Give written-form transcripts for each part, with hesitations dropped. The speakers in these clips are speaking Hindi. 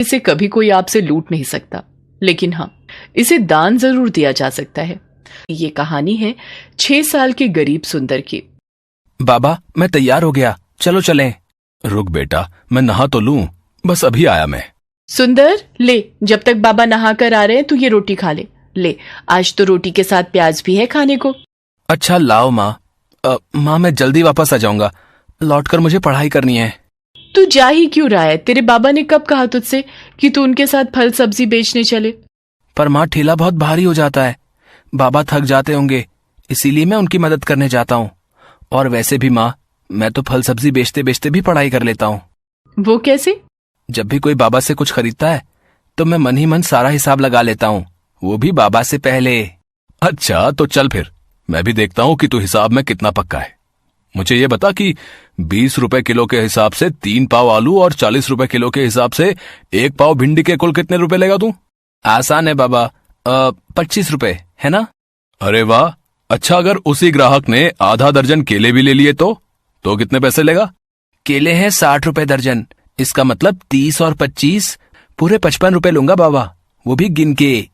इसे कभी कोई आपसे लूट नहीं सकता, लेकिन हाँ, इसे दान जरूर दिया जा सकता है। ये कहानी है 6 साल के गरीब सुंदर की। बाबा, मैं तैयार हो गया, चलो चलें। रुक बेटा, मैं नहा तो लूं, बस अभी आया मैं। सुंदर, ले, जब तक बाबा नहा कर आ रहे हैं तू ये रोटी खा ले। ले, आज तो रोटी के साथ प्याज भी है खाने को। अच्छा लाओ माँ। माँ, मैं जल्दी वापस आ जाऊंगा, लौटकर मुझे पढ़ाई करनी है। तू जा ही क्यों रहा है? तेरे बाबा ने कब कहा तुझसे कि तू उनके साथ फल सब्जी बेचने चले? पर माँ, ठेला बहुत भारी हो जाता है, बाबा थक जाते होंगे, इसीलिए मैं उनकी मदद करने जाता हूँ। और वैसे भी माँ, मैं तो फल सब्जी बेचते बेचते भी पढ़ाई कर लेता हूँ। वो कैसे? जब भी कोई बाबा से कुछ खरीदता है तो मैं मन ही मन सारा हिसाब लगा लेता हूँ, वो भी बाबा से पहले। अच्छा, तो चल फिर मैं भी देखता हूँ कि तू हिसाब में कितना पक्का है। मुझे ये बता कि 20 रुपए किलो के हिसाब से 3 पाव आलू और 40 रुपए किलो के हिसाब से 1 पाव भिंडी के कुल कितने रुपए लेगा तू? आसान है बाबा, 25 रुपए है ना? अरे वाह, अच्छा, अगर उसी ग्राहक ने आधा दर्जन केले भी ले लिए तो कितने पैसे लेगा? केले हैं 60 रुपए दर्जन, इसका मतलब 30 और 25 पूरे 55 रुपए लूंगा बाबा, वो भी गिन के।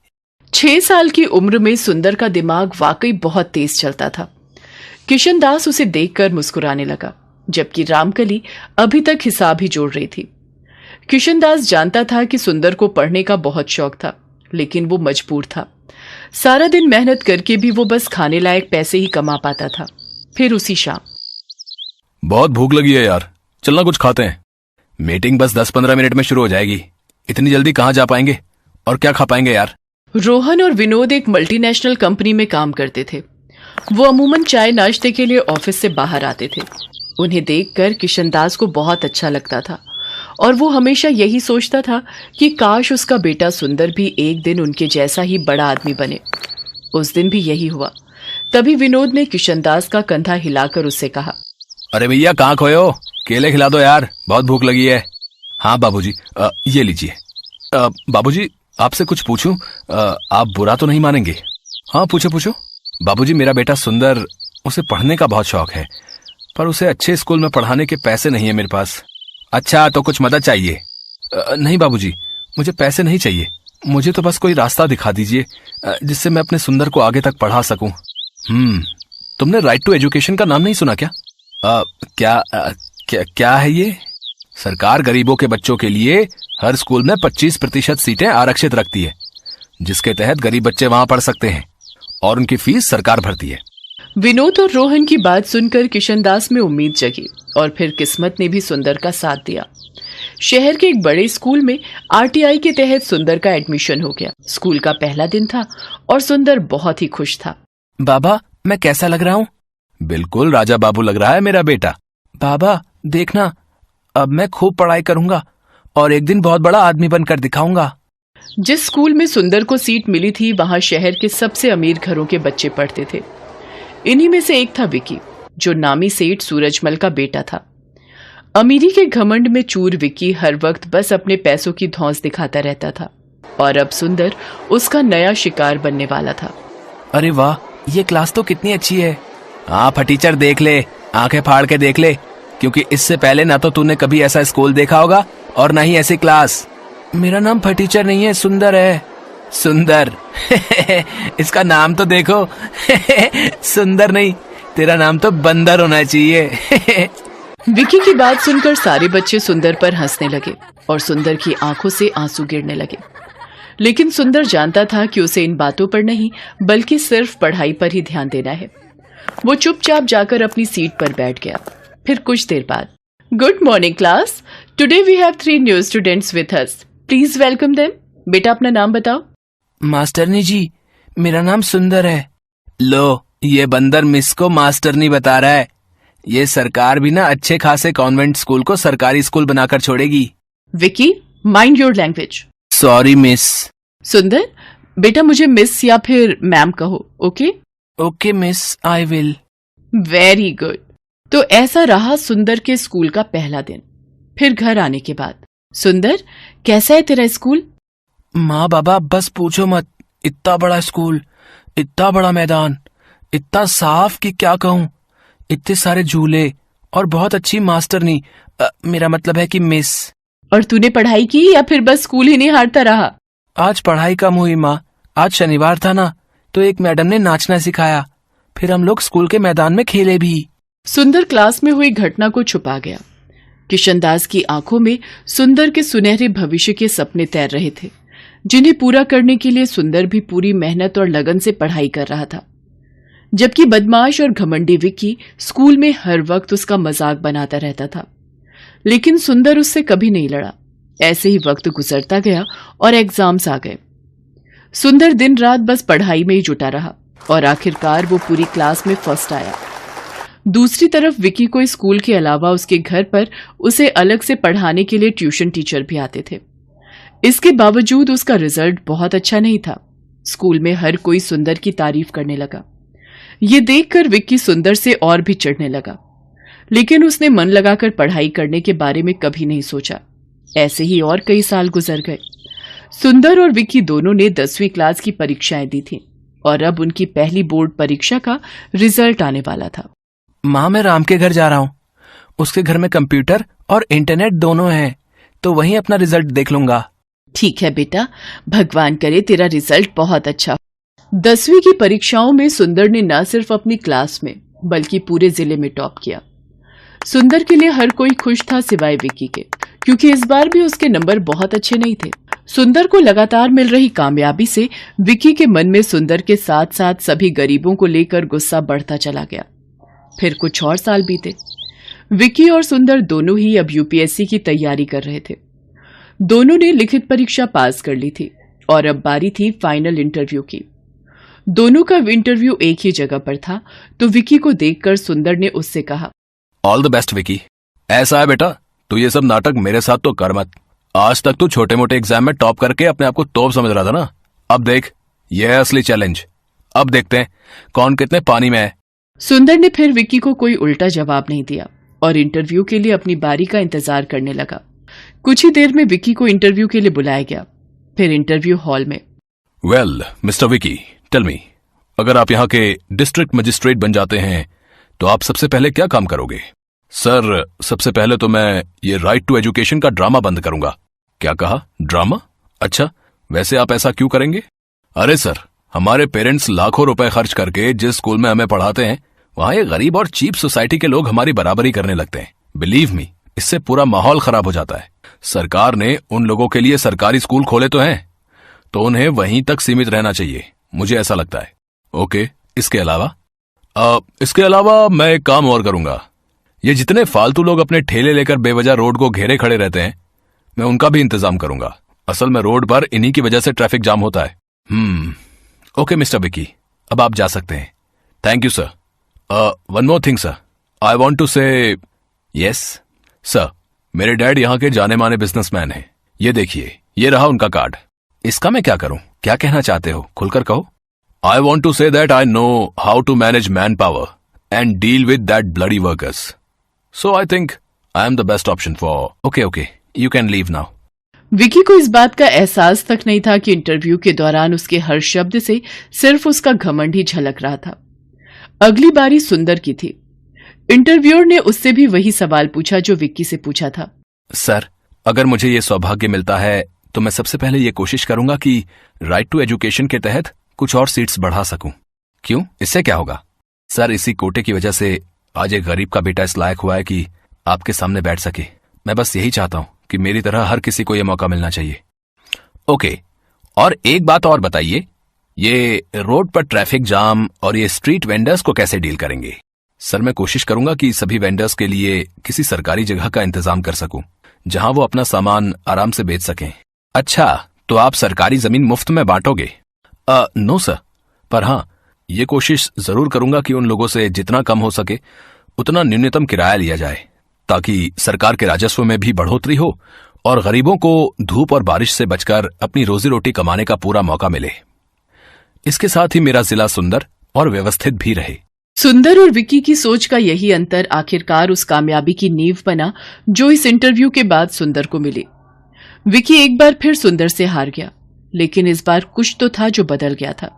6 साल की उम्र में सुंदर का दिमाग वाकई बहुत तेज चलता था। किशनदास उसे देखकर मुस्कुराने लगा, जबकि रामकली अभी तक हिसाब ही जोड़ रही थी। किशनदास जानता था कि सुंदर को पढ़ने का बहुत शौक था, लेकिन वो मजबूर था। सारा दिन मेहनत करके भी वो बस खाने लायक पैसे ही कमा पाता था। फिर उसी शाम, बहुत भूख लगी है यार, चलना कुछ खाते हैं। मीटिंग बस 10-15 मिनट में शुरू हो जाएगी, इतनी जल्दी कहाँ जा पाएंगे और क्या खा पाएंगे यार? रोहन और विनोद एक मल्टीनेशनल कंपनी में काम करते थे। वो अमूमन चाय नाश्ते के लिए ऑफिस से बाहर आते थे। उन्हें देखकर किशनदास को बहुत अच्छा लगता था और वो हमेशा यही सोचता था कि काश उसका बेटा सुंदर भी एक दिन उनके जैसा ही बड़ा आदमी बने। उस दिन भी यही हुआ। तभी विनोद ने किशनदास का कंधा हिलाकर उससे कहा, अरे भैया, कहाँ खोए हो? केले खिला दो यार, बहुत भूख लगी है। हाँ बाबूजी, ये लीजिए। बाबूजी, आपसे कुछ पूछूं? आप बुरा तो नहीं मानेंगे? हाँ, पूछो पूछो। बाबूजी, मेरा बेटा सुंदर, उसे पढ़ने का बहुत शौक है, पर उसे अच्छे स्कूल में पढ़ाने के पैसे नहीं है मेरे पास। अच्छा, तो कुछ मदद चाहिए? नहीं बाबूजी, मुझे पैसे नहीं चाहिए, मुझे तो बस कोई रास्ता दिखा दीजिए जिससे मैं अपने सुंदर को आगे तक पढ़ा सकूं। तुमने राइट टू एजुकेशन का नाम नहीं सुना क्या? क्या है ये? सरकार गरीबों के बच्चों के लिए हर स्कूल में 25% सीटें आरक्षित रखती है, जिसके तहत गरीब बच्चे वहां पढ़ सकते हैं और उनकी फीस सरकार भरती है। विनोद और रोहन की बात सुनकर किशनदास में उम्मीद जगी और फिर किस्मत ने भी सुंदर का साथ दिया। शहर के एक बड़े स्कूल में आरटीआई के तहत सुंदर का एडमिशन हो गया। स्कूल का पहला दिन था और सुंदर बहुत ही खुश था। बाबा, मैं कैसा लग रहा हूँ? बिल्कुल राजा बाबू लग रहा है मेरा बेटा। बाबा देखना, अब मैं खूब पढ़ाई करूंगा और एक दिन बहुत बड़ा आदमी बनकर दिखाऊंगा। जिस स्कूल में सुंदर को सीट मिली थी, वहां शहर के सबसे अमीर घरों के बच्चे पढ़ते थे। इन्हीं में से एक था विकी, जो नामी सेठ सूरजमल का बेटा था। अमीरी के घमंड में चूर विकी हर वक्त बस अपने पैसों की धौंस दिखाता रहता था और अब सुंदर उसका नया शिकार बनने वाला था। अरे वाह, ये क्लास तो कितनी अच्छी है। हाँ फटीचर, देख ले, आंखें फाड़ के देख ले, क्योंकि इससे पहले ना तो तूने कभी ऐसा स्कूल देखा होगा और ना ही ऐसी क्लास। मेरा नाम फटीचर नहीं है, सुंदर है। सुंदर? इसका नाम तो देखो। सुंदर नहीं, तेरा नाम तो बंदर होना चाहिए। विकी की बात सुनकर सारे बच्चे सुंदर पर हंसने लगे और सुंदर की आंखों से आंसू गिरने लगे। लेकिन सुंदर जानता था कि उसे इन बातों पर नहीं, बल्कि सिर्फ पढ़ाई पर ही ध्यान देना है। वो चुपचाप जाकर अपनी सीट पर बैठ गया। फिर कुछ देर बाद, good morning class, today we have 3 new students with us, please welcome them. बेटा, अपना नाम बताओ। मास्टरनी जी, मेरा नाम सुंदर है। लो, ये बंदर मिस को मास्टरनी बता रहा है। ये सरकार भी ना अच्छे खासे कॉन्वेंट स्कूल को सरकारी स्कूल बनाकर छोड़ेगी। Vicky, mind your language. Sorry miss. सुंदर, बेटा मुझे मिस या फिर मैम कहो, okay? Okay miss, I will. Very good. तो ऐसा रहा सुंदर के स्कूल का पहला दिन। फिर घर आने के बाद, सुंदर कैसा है तेरा स्कूल? माँ बाबा बस पूछो मत, इतना बड़ा स्कूल, इतना बड़ा मैदान, इतना साफ कि क्या कहूँ, इतने सारे झूले और बहुत अच्छी मास्टरनी, मेरा मतलब है कि मिस। और तूने पढ़ाई की या फिर बस स्कूल ही निहारता रहा? आज पढ़ाई कम हुई माँ। आज शनिवार था ना, तो एक मैडम ने नाचना सिखाया। फिर हम लोग स्कूल के मैदान में खेले भी। सुंदर क्लास में हुई घटना को छुपा गया। किशनदास की आंखों में सुंदर के सुनहरे भविष्य के सपने तैर रहे थे, जिन्हें पूरा करने के लिए सुंदर भी पूरी मेहनत और लगन से पढ़ाई कर रहा था। जबकि बदमाश और घमंडी विक्की स्कूल में हर वक्त उसका मजाक बनाता रहता था, लेकिन सुंदर उससे कभी नहीं लड़ा। ऐसे ही वक्त गुजरता गया और एग्जाम्स आ गए। सुंदर दिन रात बस पढ़ाई में ही जुटा रहा और आखिरकार वो पूरी क्लास में फर्स्ट आया। दूसरी तरफ विक्की को स्कूल के अलावा उसके घर पर उसे अलग से पढ़ाने के लिए ट्यूशन टीचर भी आते थे। इसके बावजूद उसका रिजल्ट बहुत अच्छा नहीं था। स्कूल में हर कोई सुंदर की तारीफ करने लगा। ये देखकर विक्की सुंदर से और भी चिढ़ने लगा, लेकिन उसने मन लगाकर पढ़ाई करने के बारे में कभी नहीं सोचा। ऐसे ही और कई साल गुजर गए। सुंदर और विक्की दोनों ने 10वीं क्लास की परीक्षाएं दी थी और अब उनकी पहली बोर्ड परीक्षा का रिजल्ट आने वाला था। माँ, मैं राम के घर जा रहा हूँ। उसके घर में कंप्यूटर और इंटरनेट दोनों हैं, तो वहीं अपना रिजल्ट देख लूंगा। ठीक है बेटा, भगवान करे तेरा रिजल्ट बहुत अच्छा हो। 10वीं की परीक्षाओं में सुंदर ने न सिर्फ अपनी क्लास में बल्कि पूरे जिले में टॉप किया। सुंदर के लिए हर कोई खुश था सिवाय विक्की के, क्योंकि इस बार भी उसके नंबर बहुत अच्छे नहीं थे। सुंदर को लगातार मिल रही कामयाबी से विक्की के मन में सुंदर के साथ साथ सभी गरीबों को लेकर गुस्सा बढ़ता चला गया। फिर कुछ और साल बीते। विक्की और सुंदर दोनों ही अब यूपीएससी की तैयारी कर रहे थे। दोनों ने लिखित परीक्षा पास कर ली थी और अब बारी थी फाइनल इंटरव्यू की। दोनों का इंटरव्यू एक ही जगह पर था, तो विक्की को देखकर सुंदर ने उससे कहा, ऑल द बेस्ट विकी। ऐसा है बेटा, तू ये सब नाटक मेरे साथ तो कर मत। आज तक तू छोटे मोटे एग्जाम में टॉप करके अपने आप को तोप समझ रहा था ना। अब देख, ये है असली चैलेंज। अब देखते हैं कौन कितने पानी में है। सुंदर ने फिर विक्की को कोई उल्टा जवाब नहीं दिया और इंटरव्यू के लिए अपनी बारी का इंतजार करने लगा। कुछ ही देर में विक्की को इंटरव्यू के लिए बुलाया गया। फिर इंटरव्यू हॉल में, well mister Vicky, tell me, अगर आप यहाँ के डिस्ट्रिक्ट मजिस्ट्रेट बन जाते हैं तो आप सबसे पहले क्या काम करोगे? सर, सबसे पहले तो मैं ये राइट टू एजुकेशन का ड्रामा बंद करूंगा। क्या कहा? ड्रामा? अच्छा, वैसे आप ऐसा क्यों करेंगे? अरे सर, हमारे पेरेंट्स लाखों रुपए खर्च करके जिस स्कूल में हमें पढ़ाते हैं, वहां ये गरीब और चीप सोसाइटी के लोग हमारी बराबरी करने लगते हैं। बिलीव मी, इससे पूरा माहौल खराब हो जाता है। सरकार ने उन लोगों के लिए सरकारी स्कूल खोले तो हैं, तो उन्हें वहीं तक सीमित रहना चाहिए, मुझे ऐसा लगता है। ओके, इसके अलावा? इसके अलावा मैं एक काम और करूंगा। ये जितने फालतू लोग अपने ठेले लेकर बेवजह रोड को घेरे खड़े रहते हैं, मैं उनका भी इंतजाम करूंगा। असल में रोड पर इन्हीं की वजह से ट्रैफिक जाम होता है। ओके मिस्टर विकी, अब आप जा सकते हैं। Thank you sir. One more thing sir, I want to say. Yes sir, मेरे डैड यहाँ के जाने माने बिजनेसमैन हैं। ये देखिए, ये रहा उनका कार्ड। इसका मैं क्या करूं? क्या कहना चाहते हो? खुलकर कहो। I want to say that I know how to manage manpower and deal with that bloody workers. So I think I am the best option for. Okay, you can leave now. Vicky को इस बात का एहसास तक नहीं था कि इंटरव्यू के दौरान उसके हर शब्द से सिर्फ उसका घमंड ही झलक रहा था। अगली बारी सुंदर की थी। इंटरव्यूअर ने उससे भी वही सवाल पूछा जो विक्की से पूछा था। सर, अगर मुझे ये सौभाग्य मिलता है तो मैं सबसे पहले ये कोशिश करूंगा कि राइट टू एजुकेशन के तहत कुछ और सीट्स बढ़ा सकूं। क्यों? इससे क्या होगा? सर, इसी कोटे की वजह से आज एक गरीब का बेटा इस लायक हुआ है कि आपके सामने बैठ सके। मैं बस यही चाहता हूं कि मेरी तरह हर किसी को यह मौका मिलना चाहिए। ओके, और एक बात और बताइए, ये रोड पर ट्रैफिक जाम और ये स्ट्रीट वेंडर्स को कैसे डील करेंगे? सर, मैं कोशिश करूंगा कि सभी वेंडर्स के लिए किसी सरकारी जगह का इंतजाम कर सकूं, जहां वो अपना सामान आराम से बेच सकें। अच्छा, तो आप सरकारी जमीन मुफ्त में बांटोगे? नो सर, पर हाँ, ये कोशिश जरूर करूंगा कि उन लोगों से जितना कम हो सके उतना न्यूनतम किराया लिया जाए, ताकि सरकार के राजस्व में भी बढ़ोतरी हो और गरीबों को धूप और बारिश से बचकर अपनी रोजी रोटी कमाने का पूरा मौका मिले। इसके साथ ही मेरा जिला सुंदर और व्यवस्थित भी रहे। सुंदर और विक्की की सोच का यही अंतर आखिरकार उस कामयाबी की नींव बना जो इस इंटरव्यू के बाद सुंदर को मिली। विक्की एक बार फिर सुंदर से हार गया, लेकिन इस बार कुछ तो था जो बदल गया था।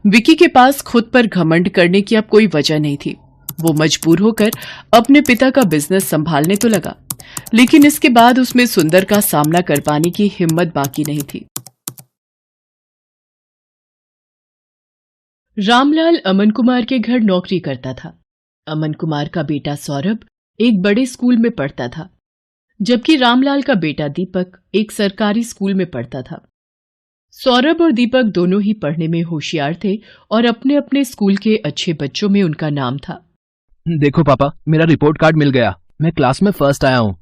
विक्की के पास खुद पर घमंड करने की अब कोई वजह नहीं थी। वो मजबूर होकर अपने पिता का बिजनेस संभालने तो लगा, लेकिन इसके बाद उसमें सुंदर का सामना कर पाने की हिम्मत बाकी नहीं थी। रामलाल अमन कुमार के घर नौकरी करता था। अमन कुमार का बेटा सौरभ एक बड़े स्कूल में पढ़ता था, जबकि रामलाल का बेटा दीपक एक सरकारी स्कूल में पढ़ता था। सौरभ और दीपक दोनों ही पढ़ने में होशियार थे और अपने अपने स्कूल के अच्छे बच्चों में उनका नाम था। देखो पापा, मेरा रिपोर्ट कार्ड मिल गया, मैं क्लास में फर्स्ट आया हूँ।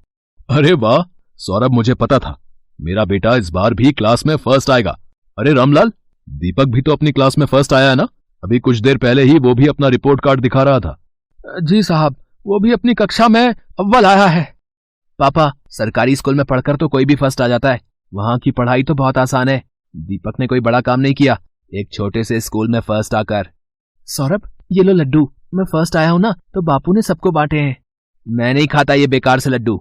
अरे वाह सौरभ, मुझे पता था मेरा बेटा इस बार भी क्लास में फर्स्ट आएगा। अरे रामलाल, दीपक भी तो अपनी क्लास में फर्स्ट आया है ना? अभी कुछ देर पहले ही वो भी अपना रिपोर्ट कार्ड दिखा रहा था। जी साहब, वो भी अपनी कक्षा में अव्वल आया है। पापा, सरकारी स्कूल में पढ़कर तो कोई भी फर्स्ट आ जाता है, वहां की पढ़ाई तो बहुत आसान है। दीपक ने कोई बड़ा काम नहीं किया एक छोटे से स्कूल में फर्स्ट आकर। सौरभ, ये लो लड्डू, मैं फर्स्ट आया हूं ना तो बापू ने सबको बांटे हैं। मैं नहीं खाता ये बेकार से लड्डू।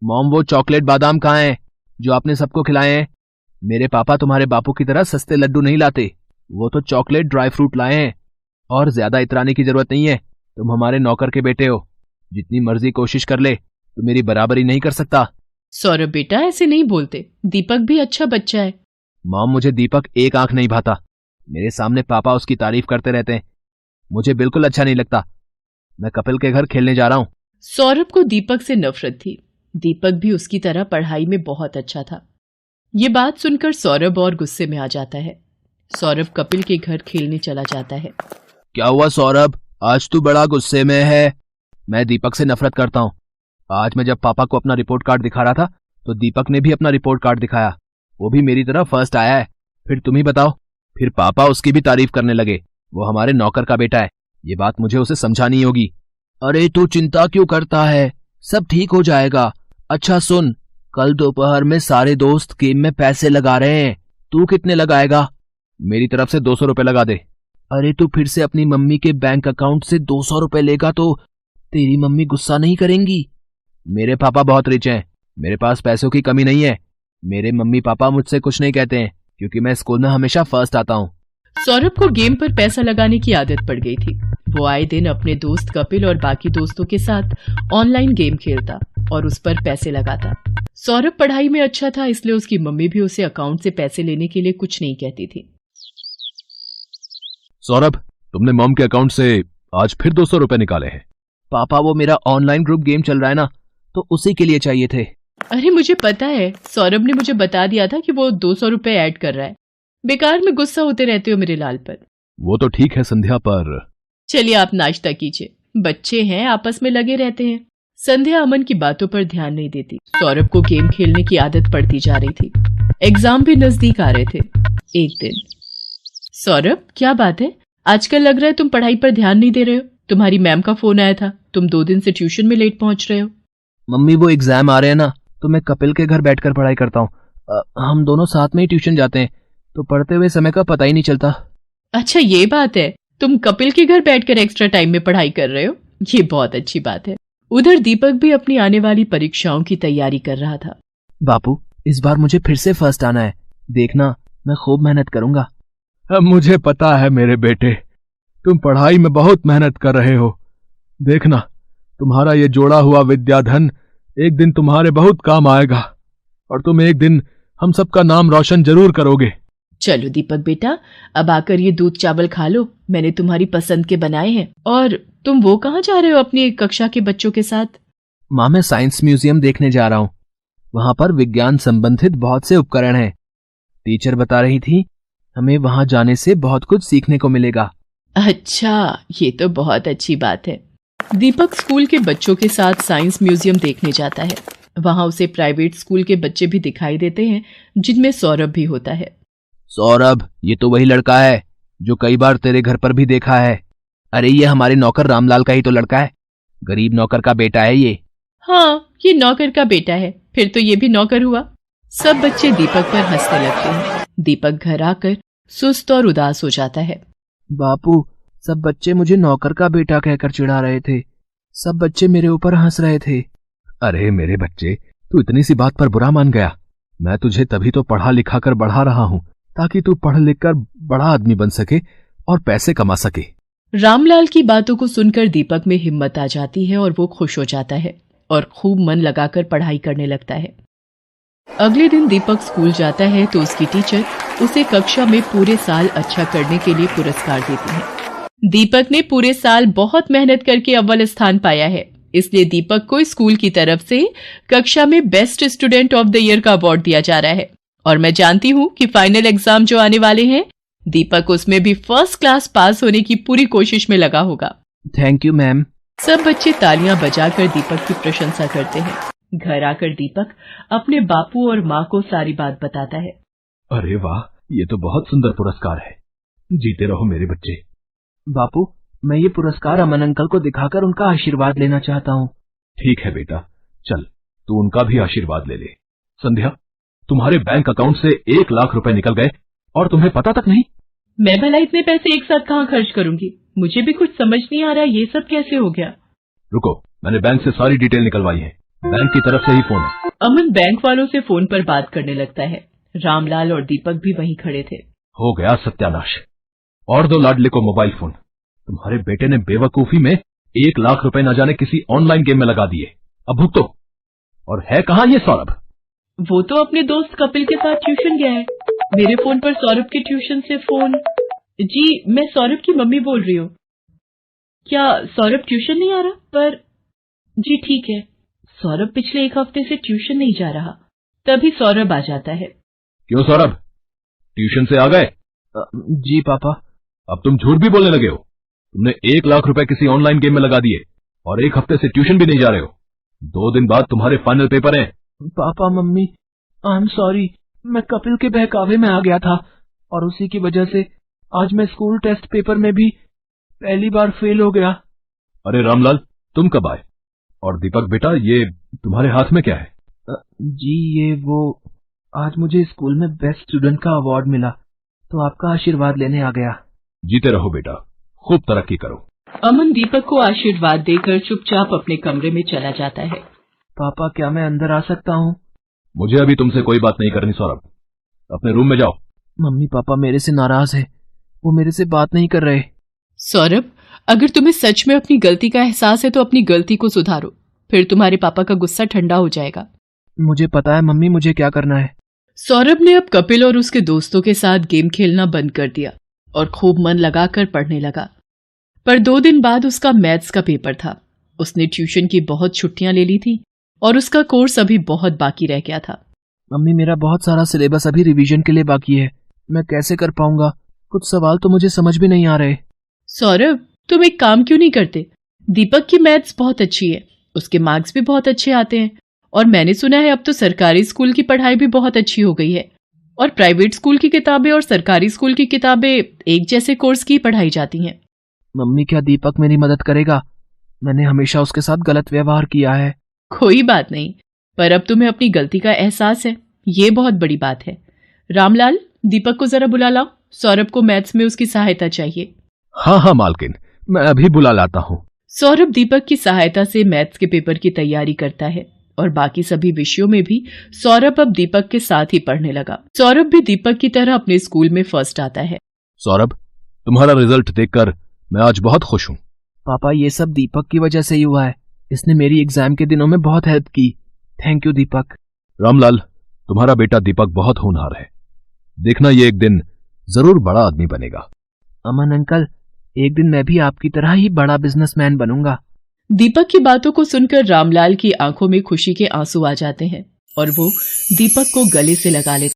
मॉम, वो चॉकलेट बादाम कहाँ हैं जो आपने सबको खिलाए हैं? मेरे पापा तुम्हारे बापू की तरह सस्ते लड्डू नहीं लाते, वो तो चॉकलेट ड्राई फ्रूट लाए हैं। और ज्यादा इतराने की जरूरत नहीं है, तुम हमारे नौकर के बेटे हो, जितनी मर्जी कोशिश कर ले तो मेरी बराबरी नहीं कर सकता। सौरभ बेटा, ऐसे नहीं बोलते, दीपक भी अच्छा बच्चा है। मॉम, मुझे दीपक एक आंख नहीं भाता, मेरे सामने पापा उसकी तारीफ करते रहते हैं, मुझे बिल्कुल अच्छा नहीं लगता। मैं कपिल के घर खेलने जा रहा हूँ। सौरभ को दीपक से नफरत थी। दीपक भी उसकी तरह पढ़ाई में बहुत अच्छा था। ये बात सुनकर सौरभ और गुस्से में आ जाता है। सौरभ कपिल के घर खेलने चला जाता है। क्या हुआ सौरभ, आज तू बड़ा गुस्से में है? मैं दीपक से नफरत करता हूँ। आज मैं जब पापा को अपना रिपोर्ट कार्ड दिखा रहा था तो दीपक ने भी अपना रिपोर्ट कार्ड दिखाया, वो भी मेरी तरह फर्स्ट आया है। फिर तुम ही बताओ, फिर पापा उसकी भी तारीफ करने लगे, वो हमारे नौकर का बेटा है, ये बात मुझे उसे समझानी होगी। अरे तू चिंता क्यों करता है, सब ठीक हो जाएगा। अच्छा सुन, कल दोपहर में सारे दोस्त गेम में पैसे लगा रहे हैं, तू कितने लगाएगा? मेरी तरफ से 200 रुपए लगा दे। अरे तू फिर से अपनी मम्मी के बैंक अकाउंट से 200 रुपए लेगा तो तेरी मम्मी गुस्सा नहीं करेंगी? मेरे पापा बहुत रिच हैं, मेरे पास पैसों की कमी नहीं है। मेरे मम्मी पापा मुझसे कुछ नहीं कहते हैं क्योंकि मैं स्कूल में हमेशा फर्स्ट आता हूँ। सौरभ को गेम पर पैसा लगाने की आदत पड़ गई थी। वो आए दिन अपने दोस्त कपिल और बाकी दोस्तों के साथ ऑनलाइन गेम खेलता और उस पर पैसे लगाता। सौरभ पढ़ाई में अच्छा था, इसलिए उसकी मम्मी भी उसे अकाउंट से पैसे लेने के लिए कुछ नहीं कहती थी। सौरभ, तुमने मॉम के अकाउंट से आज फिर 200 रुपए निकाले हैं। पापा, वो मेरा ऑनलाइन ग्रुप गेम चल रहा है ना, तो उसी के लिए चाहिए थे। अरे मुझे पता है, सौरभ ने मुझे बता दिया था कि वो 200 रुपए ऐड कर रहा है। बेकार में गुस्सा होते रहते हो मेरे लाल पर। वो तो ठीक है संध्या, पर चलिए आप नाश्ता कीजिए, बच्चे हैं आपस में लगे रहते हैं। संध्या अमन की बातों पर ध्यान नहीं देती। सौरभ को गेम खेलने की आदत पड़ती जा रही थी। एग्जाम भी नजदीक आ रहे थे। एक दिन, सौरभ क्या बात है, आजकल लग रहा है तुम पढ़ाई पर ध्यान नहीं दे रहे हो। तुम्हारी मैम का फोन आया था, तुम 2 दिन से ट्यूशन में लेट पहुंच रहे हो। मम्मी, वो एग्जाम आ रहे हैं ना, तो मैं कपिल के घर बैठकर पढ़ाई करता हूँ। हम दोनों साथ में ही ट्यूशन जाते हैं, तो पढ़ते हुए समय का पता ही नहीं चलता। अच्छा ये बात है, तुम कपिल के घर बैठकर एक्स्ट्रा टाइम में पढ़ाई कर रहे हो, ये बहुत अच्छी बात है। उधर दीपक भी अपनी आने वाली परीक्षाओं की तैयारी कर रहा था। बापू, इस बार मुझे फिर से फर्स्ट आना है, देखना मैं खूब मेहनत करूंगा। अब मुझे पता है मेरे बेटे, तुम पढ़ाई में बहुत मेहनत कर रहे हो। देखना, तुम्हारा ये जोड़ा हुआ विद्याधन एक दिन तुम्हारे बहुत काम आएगा और तुम एक दिन हम सबका नाम रोशन जरूर करोगे। चलो दीपक बेटा, अब आकर ये दूध चावल खा लो, मैंने तुम्हारी पसंद के बनाए हैं। और तुम वो कहाँ जा रहे हो अपनी कक्षा के बच्चों के साथ? माँ, मैं साइंस म्यूजियम देखने जा रहा हूँ, वहां पर विज्ञान संबंधित बहुत से उपकरण हैं। टीचर बता रही थी हमें वहां जाने से बहुत कुछ सीखने को मिलेगा। अच्छा, ये तो बहुत अच्छी बात है। दीपक स्कूल के बच्चों के साथ साइंस म्यूजियम देखने जाता है। वहां उसे प्राइवेट स्कूल के बच्चे भी दिखाई देते हैं, जिनमें सौरभ भी होता है। सौरभ, ये तो वही लड़का है जो कई बार तेरे घर पर भी देखा है। अरे ये हमारे नौकर रामलाल का ही तो लड़का है, गरीब नौकर का बेटा है ये। हाँ, ये नौकर का बेटा है, फिर तो ये भी नौकर हुआ। सब बच्चे दीपक पर हंसने लगते हैं। दीपक घर आकर सुस्त और उदास हो जाता है। बापू, सब बच्चे मुझे नौकर का बेटा कहकर चिढ़ा रहे थे, सब बच्चे मेरे ऊपर हंस रहे थे। अरे मेरे बच्चे, तू इतनी सी बात पर बुरा मान गया? मैं तुझे तभी तो पढ़ा लिखा कर बढ़ा रहा हूँ ताकि तू पढ़ लिख कर बड़ा आदमी बन सके और पैसे कमा सके। रामलाल की बातों को सुनकर दीपक में हिम्मत आ जाती है और वो खुश हो जाता है और खूब मन लगाकर पढ़ाई करने लगता है। अगले दिन दीपक स्कूल जाता है तो उसकी टीचर उसे कक्षा में पूरे साल अच्छा करने के लिए पुरस्कार देती है। दीपक ने पूरे साल बहुत मेहनत करके अव्वल स्थान पाया है, इसलिए दीपक को स्कूल की तरफ से कक्षा में best student of the year का अवार्ड दिया जा रहा है। और मैं जानती हूँ कि फाइनल एग्जाम जो आने वाले हैं, दीपक उसमें भी फर्स्ट क्लास पास होने की पूरी कोशिश में लगा होगा। Thank you ma'am. सब बच्चे तालियां बजाकर दीपक की प्रशंसा करते हैं। घर आकर दीपक अपने बापू और माँ को सारी बात बताता है। अरे वाह, ये तो बहुत सुंदर पुरस्कार है। जीते रहो मेरे बच्चे। बापू, मैं ये पुरस्कार अमन अंकल को दिखाकर उनका आशीर्वाद लेना चाहता हूँ। ठीक है बेटा, चल तू उनका भी आशीर्वाद ले ले। संध्या, तुम्हारे बैंक अकाउंट से 1 लाख रुपए निकल गए और तुम्हें पता तक नहीं। मैं भला इतने पैसे एक साथ कहाँ खर्च करूंगी? मुझे भी कुछ समझ नहीं आ रहा, ये सब कैसे हो गया? रुको, मैंने बैंक से सारी डिटेल निकलवाई है। बैंक की तरफ से ही फोन है। अमन बैंक वालों से फोन पर बात करने लगता है। रामलाल और दीपक भी वहीं खड़े थे। हो गया सत्यानाश। और दो लाडले को मोबाइल फोन। तुम्हारे बेटे ने बेवकूफी में 1 लाख रुपए न जाने किसी ऑनलाइन गेम में लगा दिए। अब भुगतो। और है कहाँ ये सौरभ? वो तो अपने दोस्त कपिल के साथ ट्यूशन गया है। मेरे फोन पर सौरभ के ट्यूशन से फोन। जी, मैं सौरभ की मम्मी बोल रही हूँ। क्या सौरभ ट्यूशन नहीं आ रहा? पर जी ठीक है, सौरभ पिछले 1 हफ्ते से ट्यूशन नहीं जा रहा। तभी सौरभ आ जाता है। क्यों सौरभ, ट्यूशन से आ गए? जी पापा। अब तुम झूठ भी बोलने लगे हो। तुमने 1 लाख रुपए किसी ऑनलाइन गेम में लगा दिए और 1 हफ्ते से ट्यूशन भी नहीं जा रहे हो। 2 दिन बाद तुम्हारे फाइनल पेपर हैं। Papa mummy, I am sorry. मैं कपिल के बहकावे में आ गया था और उसी की वजह से आज मैं स्कूल टेस्ट पेपर में भी पहली बार फेल हो गया। अरे रामलाल, तुम कब आए? और दीपक बेटा, ये तुम्हारे हाथ में क्या है? जी ये वो, आज मुझे स्कूल में बेस्ट स्टूडेंट का अवार्ड मिला तो आपका आशीर्वाद लेने आ गया। जीते रहो बेटा, खूब तरक्की करो। अमन दीपक को आशीर्वाद देकर चुपचाप अपने कमरे में चला जाता है। पापा, क्या मैं अंदर आ सकता हूँ? मुझे अभी तुमसे कोई बात नहीं करनी सौरभ, अपने रूम में जाओ। मम्मी पापा मेरे से नाराज है, वो मेरे से बात नहीं कर रहे। सौरभ, अगर तुम्हें सच में अपनी गलती का एहसास है तो अपनी गलती को सुधारो, फिर तुम्हारे पापा का गुस्सा ठंडा हो जाएगा। मुझे पता है मम्मी, मुझे क्या करना है। सौरभ ने अब कपिल और उसके दोस्तों के साथ गेम खेलना बंद कर दिया और खूब मन लगाकर पढ़ने लगा। पर 2 दिन बाद उसका मैथ्स का पेपर था। उसने ट्यूशन की बहुत छुट्टियां ले ली थी और उसका कोर्स अभी बहुत बाकी रह गया था। मम्मी, मेरा बहुत सारा सिलेबस अभी रिवीजन के लिए बाकी है, मैं कैसे कर पाऊंगा? कुछ सवाल तो मुझे समझ भी नहीं आ रहे। सौरभ, तुम एक काम क्यों नहीं करते? दीपक की मैथ्स बहुत अच्छी है, उसके मार्क्स भी बहुत अच्छे आते हैं और मैंने सुना है अब तो सरकारी स्कूल की पढ़ाई भी बहुत अच्छी हो गई है और प्राइवेट स्कूल की किताबें और सरकारी स्कूल की किताबें एक जैसे कोर्स की पढ़ाई जाती हैं। मम्मी, क्या दीपक मेरी मदद करेगा? मैंने हमेशा उसके साथ गलत व्यवहार किया है। कोई बात नहीं, पर अब तुम्हें अपनी गलती का एहसास है, ये बहुत बड़ी बात है। रामलाल, दीपक को जरा बुला लाओ, सौरभ को मैथ्स में उसकी सहायता चाहिए। हाँ हाँ मालकिन, मैं अभी बुला लाता हूँ। सौरभ दीपक की सहायता से मैथ्स के पेपर की तैयारी करता है और बाकी सभी विषयों में भी सौरभ अब दीपक के साथ ही पढ़ने लगा। सौरभ भी दीपक की तरह अपने स्कूल में फर्स्ट आता है। सौरभ, तुम्हारा रिजल्ट देखकर मैं आज बहुत खुश हूँ। पापा, ये सब दीपक की वजह से ही हुआ है, इसने मेरी एग्जाम के दिनों में बहुत हेल्प की। थैंक यू दीपक। रामलाल, तुम्हारा बेटा दीपक बहुत होनहार है, देखना ये एक दिन जरूर बड़ा आदमी बनेगा। अमन अंकल, एक दिन मैं भी आपकी तरह ही बड़ा बिजनेसमैन बनूंगा। दीपक की बातों को सुनकर रामलाल की आंखों में खुशी के आंसू आ जाते हैं और वो दीपक को गले से लगा लेते